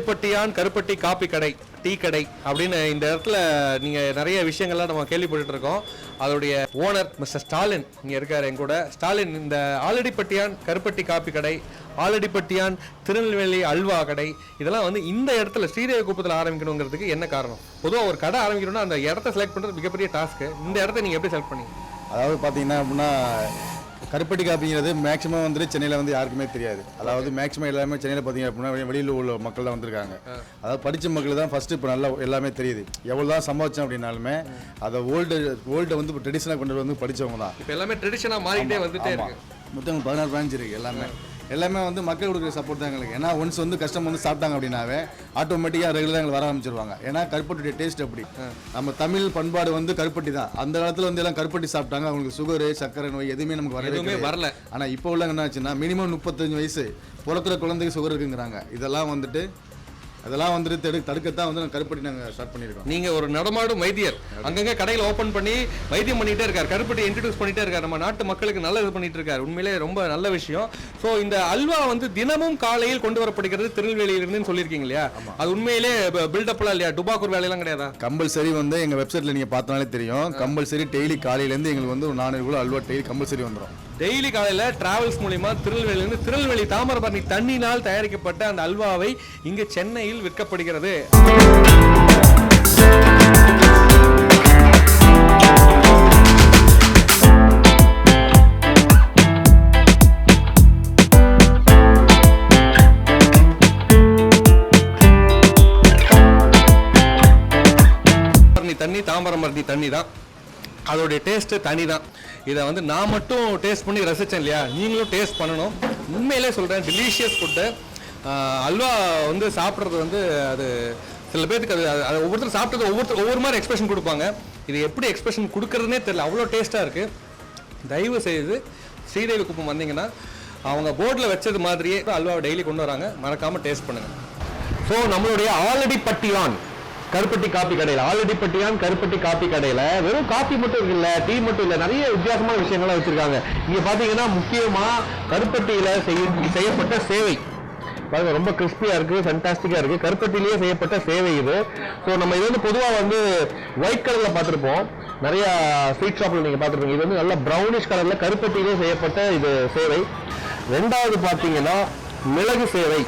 ஆலடிப்பட்டியான் கருப்பட்டி காப்பி கடை, டீ கடை அப்படின்னு இந்த இடத்துல நீங்கள் நிறைய விஷயங்கள்லாம் நம்ம கேள்விப்பட்டு இருக்கோம். அதோடைய ஓனர் மிஸ்டர் ஸ்டாலின் இங்கே இருக்கார் என் கூட. ஸ்டாலின், இந்த ஆலடிப்பட்டியான் கருப்பட்டி காப்பி கடை, ஆலடிப்பட்டியான் திருநெல்வேலி அல்வா கடை, இதெல்லாம் வந்து இந்த இடத்துல ஸ்ரீதேவிகுப்பத்தில் ஆரம்பிக்கணுங்கிறதுக்கு என்ன காரணம்? பொதுவாக ஒரு கடை ஆரம்பிக்கணும்னா அந்த இடத்த செலக்ட் பண்ணுறது மிகப்பெரிய டாஸ்க்கு. இந்த இடத்த நீங்கள் எப்படி செலக்ட் பண்ணீங்க? அதாவது பார்த்தீங்கன்னா அப்படின்னா கருப்பட்டி காப்பிங்கிறது மேக்ஸிமம் வந்துட்டு சென்னையில் வந்து யாருக்குமே தெரியாது. அதாவது மேக்ஸிமம் எல்லாமே சென்னையில் பார்த்தீங்க அப்படின்னா வெளியில் உள்ள மக்கள் தான் வந்திருக்காங்க. அதாவது படித்த மக்கள் தான் ஃபஸ்ட்டு இப்போ நல்லா எல்லாமே தெரியுது. எவ்வளோ தான் சம்பாதிச்சோம் அப்படின்னாலுமே அதை ஓல்டை வந்து இப்போ ட்ரெடிஷனாக கொண்டு வந்து படித்தவங்க தான். இப்போ எல்லாமே ட்ரெடிஷனாக மாறிட்டே வந்துட்டே இருக்கு. மொத்தம் 16 பிரான்ச் இருக்குது. எல்லாமே வந்து மக்கள் கொடுக்குற சப்போர்ட் தான் எங்களுக்கு. ஏன்னா ஒன்ஸ் வந்து கஸ்டமர் வந்து சாப்பிட்டாங்க அப்படின்னாவே ஆட்டோமேட்டிக்காக ரெகுலராக எங்களுக்கு வர ஆரம்பிச்சிருவாங்க. ஏன்னா கருப்பட்டியுடைய டேஸ்ட் அப்படி. நம்ம தமிழ் பண்பாடு வந்து கருப்பட்டி தான். அந்த காலத்தில் வந்து எல்லாம் கருப்பட்டி சாப்பிட்டாங்க. அவங்களுக்கு சுகரு, சர்க்கரை நோய் எதுவுமே நமக்கு வரல. ஆனால் இப்போ உள்ள என்ன ஆச்சுன்னா மினிமம் 35 வயசு பிறக்கிற குழந்தைக்கு சுகர் இருக்குங்கிறாங்க. அதெல்லாம் வந்துட்டு தடுக்கத்தான் வந்து கருப்பட்டி நாங்கள் ஸ்டார்ட் பண்ணியிருக்கோம். நீங்கள் ஒரு நடமாடும் வைத்தியர், அங்கங்கே கடையில் ஓப்பன் பண்ணி வைத்தியம் பண்ணிகிட்டே இருக்கார், கருப்பட்டி இன்ட்ரடியூஸ் பண்ணிகிட்டே இருக்கார், நம்ம நாட்டு மக்களுக்கு நல்ல இது பண்ணிட்டு இருக்காரு. உண்மையிலே ரொம்ப நல்ல விஷயம். ஸோ இந்த அல்வா வந்து தினமும் காலையில் கொண்டு வரப்படுகிறது திருநெல்வேலியிலிருந்து சொல்லியிருக்கீங்க இல்லையா? அது உண்மையிலே பில்டப்லாம் இல்லையா? டுபாக்கூர் வேலையெல்லாம் கிடையாதா? கம்பல்சரி வந்து எங்கள் வெப்சைட்டில் நீங்கள் பார்த்தனாலே தெரியும். கம்பல்சரி டெய்லி காலையிலேருந்து எங்களுக்கு வந்து ஒரு 400 கிலோ அல்வா டெய்லி கம்பல்சரி வந்துடும். டெய்லி காலையில் டிராவல்ஸ் மூலிமா திருநெல்வேலி தாமிரபரணி தண்ணினால் தயாரிக்கப்பட்ட அந்த அல்வாவை இங்கு சென்னையில் விற்கப்படுகிறது. தண்ணி தாமிரபரணி தண்ணி தான், அதோடைய டேஸ்ட்டு தனி தான். இதை வந்து நான் மட்டும் டேஸ்ட் பண்ணி ரசித்தேன் இல்லையா, நீங்களும் டேஸ்ட் பண்ணணும். உண்மையிலே சொல்கிறேன், டெலிஷியஸ் ஃபுட்டு. அல்வா வந்து சாப்பிட்றது வந்து அது சில பேருக்கு அது ஒவ்வொருத்தரும் சாப்பிட்றது ஒவ்வொரு மாதிரி எக்ஸ்பிரஷன் கொடுப்பாங்க. இது எப்படி எக்ஸ்பிரஷன் கொடுக்குறதுனே தெரியல, அவ்வளோ டேஸ்ட்டாக இருக்குது. தயவு செய்து ஸ்ரீதேவிகுப்பம் வந்தீங்கன்னா அவங்க போர்டில் வச்சது மாதிரியே அல்வாவை டெய்லி கொண்டு வராங்க. மறக்காமல் டேஸ்ட் பண்ணுங்கள். ஸோ நம்மளுடைய ஆலடிப்பட்டியான் கருப்பட்டி காப்பி கடையில், ஆலடிப்பட்டியான் கருப்பட்டி காப்பி கடையில் வெறும் காப்பி மட்டும் இல்லை, டீ மட்டும் இல்லை, நிறைய வித்தியாசமான விஷயங்கள்லாம் வச்சுருக்காங்க. இங்கே பார்த்தீங்கன்னா முக்கியமாக கருப்பட்டியில் செய்யப்பட்ட சேவை பாருங்க, ரொம்ப கிறிஸ்பியாக இருக்குது, ஃபேண்டாஸ்டிக்காக இருக்குது. கருப்பட்டிலேயே செய்யப்பட்ட சேவை இது. ஸோ நம்ம இது வந்து பொதுவாக வந்து ஒயிட் கலரில் பார்த்துருப்போம், நிறையா ஸ்வீட் ஷாப்பில் நீங்கள் பார்த்துருப்பீங்க. இது வந்து நல்லா ப்ரௌனிஷ் கலரில் கருப்பட்டிலேயே செய்யப்பட்ட இது சேவை. ரெண்டாவது பார்த்தீங்கன்னா மிளகு சேவை.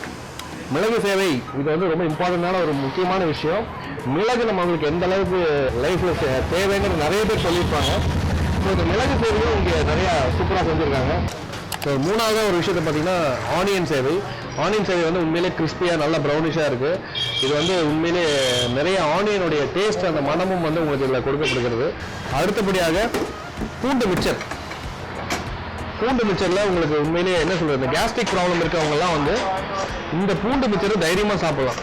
மிளகு சேவை இது வந்து ரொம்ப இம்பார்ட்டண்டான ஒரு முக்கியமான விஷயம். மிளகு நம்மளுக்கு எந்த அளவுக்கு லைஃப்பில் தேவைங்கிறது நிறைய பேர் சொல்லியிருப்பாங்க. ஸோ இந்த மிளகு சேவையும் இங்கே நிறையா சூப்பராக செஞ்சுருக்காங்க. ஸோ மூணாவது ஒரு விஷயத்தை பார்த்தீங்கன்னா ஆனியன் சேவை. ஆனியன் சேவை வந்து உண்மையிலே கிறிஸ்பியாக நல்லா ப்ரௌனிஷாக இருக்குது. இது வந்து உண்மையிலே நிறைய ஆனியனுடைய டேஸ்ட், அந்த மனமும் வந்து உங்களுக்கு இதில் கொடுக்கப்படுகிறது. அடுத்தபடியாக பூண்டு மிச்சர். பூண்டு மிச்சரில் உங்களுக்கு உண்மையிலேயே என்ன சொல்கிறது, இந்த கேஸ்ட்ரிக் ப்ராப்ளம் இருக்கவங்கலாம் வந்து இந்த பூண்டு மிச்சரை தைரியமாக சாப்பிடலாம்.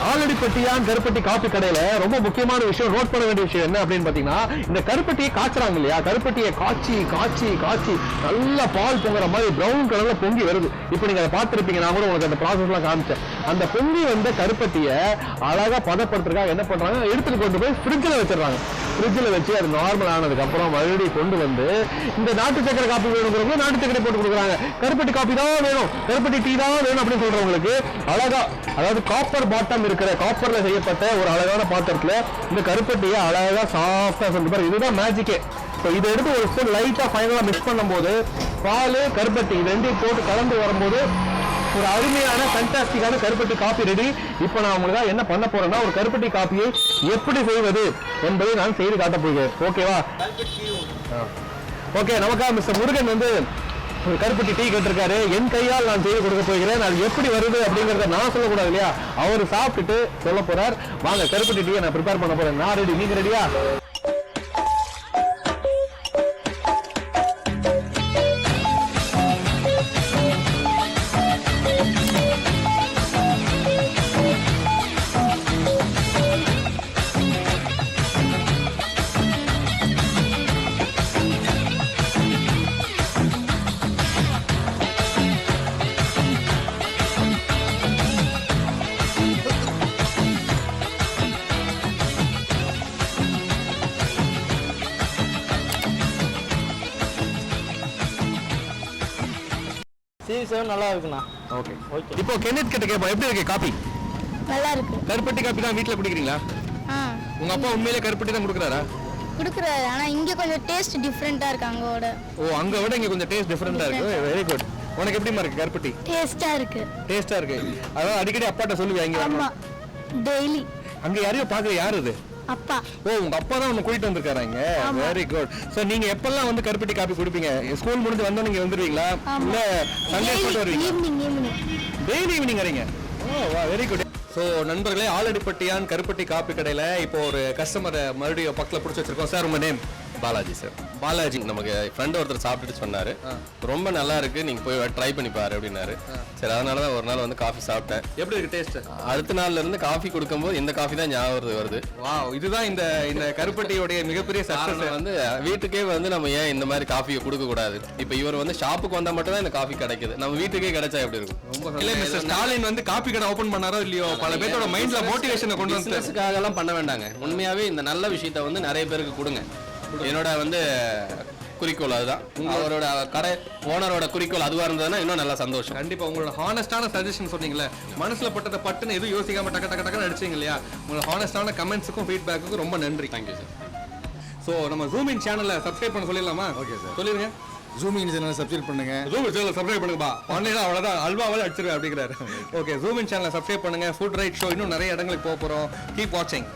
ஆலடிப்பட்டியான் கருப்பட்டி காப்பி கடையில ரொம்ப முக்கியமான விஷயம், நோட் பண்ண வேண்டிய விஷயம் என்ன அப்படின்னு பாத்தீங்கன்னா, இந்த கருப்பட்டியை காய்ச்சறாங்க இல்லையா, கருப்பட்டியை காய்ச்சி நல்லா பால் பொங்குற மாதிரி பிரவுன் கலர்ல பொங்கி வருது. இப்போ நீங்க அதை பார்த்துருப்பீங்க, நான் கூட உங்களுக்கு அந்த ப்ராசஸ் எல்லாம் காமிச்சேன். அந்த பொங்கி வந்த கருப்பட்டியை அழகா பதப்படுத்துறதுக்காக என்ன பண்றாங்க, எடுத்துட்டு கொண்டு போய் ஃப்ரிட்ஜில் வச்சிடறாங்க. ஃப்ரிட்ஜில் வச்சு அது நார்மல் ஆனதுக்கு அப்புறம் மறுபடியும் கொண்டு வந்து இந்த நாட்டு சக்கரை காப்பி வேணுங்கிறவங்க நாட்டு சக்கரை போட்டு கொடுக்குறாங்க. கருப்பட்டி காப்பி தான் வேணும், கருப்பட்டி டீ தான் வேணும் அப்படின்னு சொல்றவங்களுக்கு அழகா, அதாவது காப்பர் பாட்டம் இருக்கிற, காப்பர்ல செய்யப்பட்ட ஒரு அழகான பாத்திரத்துல இந்த கருப்பட்டியை அழகா சாஃப்டா சொல்லிப்பாரு. இதுதான் மேஜிக்கே. இதை எடுத்து ஒரு ஸ்பூன் லைட்டா ஃபைனலா மிக்ஸ் பண்ணும்போது பால் கருப்பட்டி இது ரெண்டையும் போட்டு கலந்து வரும்போது ஒரு அருமையான ஃபேண்டாஸ்டிக்கான கருப்பட்டி காப்பி ரெடி. இப்போ நான் உங்களுக்கு என்ன பண்ண போறேன்னா, ஒரு கருப்பட்டி காப்பியை எப்படி செய்வது என்பதை நான் செய்து காட்டப் போகிறேன். ஓகேவா? ஓகே, நமக்காக மிஸ்டர் முருகன் வந்து ஒரு கருப்பட்டி டீ கேட்டிருக்காரு. என் கையால் நான் செய்து கொடுக்க போகிறேன். அது எப்படி வருது அப்படிங்கிறத நான் சொல்லக்கூடாது இல்லையா, அவர் சாப்பிட்டுட்டு சொல்ல போறார். வாங்க, கருப்பட்டி டீயை நான் ப்ரிப்பேர் பண்ண போறேன். நான் ரெடி, நீங்க ரெடியா? சீரிஸும் நல்லா இருக்குண்ணா. ஓகே இப்போ கென்னத் கிட்ட கேட்போம், எப்படி இருக்கு காபி? நல்லா இருக்கு. கருப்பட்டி காபி தான் வீட்டில் குடிக்கிறீங்களா? உங்க அப்பா உண்மையிலே கருப்பட்டி தான் கொடுக்குறாரா? குடுக்குறாரு, ஆனா இங்க கொஞ்சம் டேஸ்ட் டிஃபரெண்டா இருக்கு அங்கோட. ஓ, அங்க விட இங்க கொஞ்சம் டேஸ்ட் டிஃபரெண்டா இருக்கு. Very good. உனக்கு எப்படிமா இருக்கு கருப்பட்டி? டேஸ்டா இருக்கு. டேஸ்டா இருக்கு. அதான் அடிக்கடி அப்பாட்ட சொல்லுவியா இங்க? ஆமா, டெய்லி. அங்க யாரையும் பாக்குற யாரு இது? அப்பா. ஓ, உங்க அப்பா தான் உன்னை கூட்டிட்டு வந்திருக்காரா இங்க? Very good. சோ நீங்க எப்பெல்லாம் வந்து கருப்பட்டி காபி குடிப்பீங்க? ஸ்கூல் முடிஞ்சு வந்தா நீங்க வந்துருவீங்களா இல்ல சண்டே மட்டும் வருவீங்க? ஈவினிங். டெய்லி ஈவினிங் வரீங்க? ஓ வா, வெரி குட். ஸோ நண்பர்களே, ஆலடிப்பட்டியான் கருப்பட்டி காப்பி கடையில் இப்போ ஒரு கஸ்டமரை மறுபடியும் பக்கத்தில் பிடிச்சி வச்சிருக்கோம். சார் உங்க நேம்? பாலாஜி சார். பாலாஜி. நமக்கு ஃப்ரெண்ட் ஒருத்தர் சாப்பிட்டுட்டு சொன்னார், ரொம்ப நல்லா இருக்கு, நீங்கள் போய் ட்ரை பண்ணி பாரு அப்படின்னாரு. சரி, அதனால தான் ஒரு நாள் வந்து காஃபி சாப்பிட்டேன். எப்படி இருக்கு டேஸ்ட்? அடுத்த நாள்ல இருந்து காஃபி கொடுக்கும்போது இந்த காஃபி தான் ஞாபகம் வருது. வா, இதுதான் இந்த கருப்பட்டியோடைய மிகப்பெரிய சக்சஸ். வந்து வீட்டுக்கே வந்து நம்ம ஏன் இந்த மாதிரி காஃபியை கொடுக்க கூடாது? இப்போ இவர் வந்து ஷாப்புக்கு வந்தால் மட்டும் தான் இந்த காஃபி கிடைக்குது, நம்ம வீட்டுக்கே கிடைச்சா எப்படி இருக்கும்? ரொம்ப இல்லை, மிஸ்டர் ஸ்டாலின் வந்து காப்பி கடை ஓபன் பண்ணாரோ இல்லையோ, பல பேரோட மைண்ட்ல மோட்டிவேஷனை கொண்டு வந்து பிசினஸ்க்காக எல்லாம் பண்ண வேண்டாங்க. உண்மையாவே இந்த நல்ல விஷயத்த வந்து நிறைய பேருக்கு கொடுங்க. என்னோட வந்து குறிக்கோள் அதுதான். அவரோட கடை ஓனரோட குறிக்கோள் அதுவா இருந்ததுன்னா இன்னும் நல்லா சந்தோஷம். கண்டிப்பா. உங்களோட ஹானஸ்டான சஜஷன் சொன்னீங்களே, மனசுல பட்டதை பட்டுன்னு எதுவும் யோசிக்காம டக்கு டக்கு டக்குன்னு அடிச்சீங்க இல்லையா? உங்களோட ஹானஸ்டான கமெண்ட்ஸுக்கும் ஃபீட்பேக்குக்கும் ரொம்ப நன்றி. Thank you sir. ஸோ நம்ம ஜூம் இன் சேனலை சப்ஸ்கிரைப் பண்ண சொல்லிடலாமா? ஓகே சார், சொல்லிருங்க. ஜூம் இன் சேனலை சப்ஸ்கிரைப் பண்ணுங்க. ஜூம் இன் சேனலை சப்ஸ்கிரைப் பண்ணுங்கப்பா. ஆன்லைனா அவ்வளோதான், அல்வாவில் அடிச்சிருவேன் அப்படிங்கிறாரு. ஓகே, ஜூம் இன் சேனலை சப்ஸ்கிரைப் பண்ணுங்க. ஃபுட் ரைட் ஷோ இன்னும் நிறைய இடங்களுக்கு போக போகிறோம். கீப் வாட்சிங்.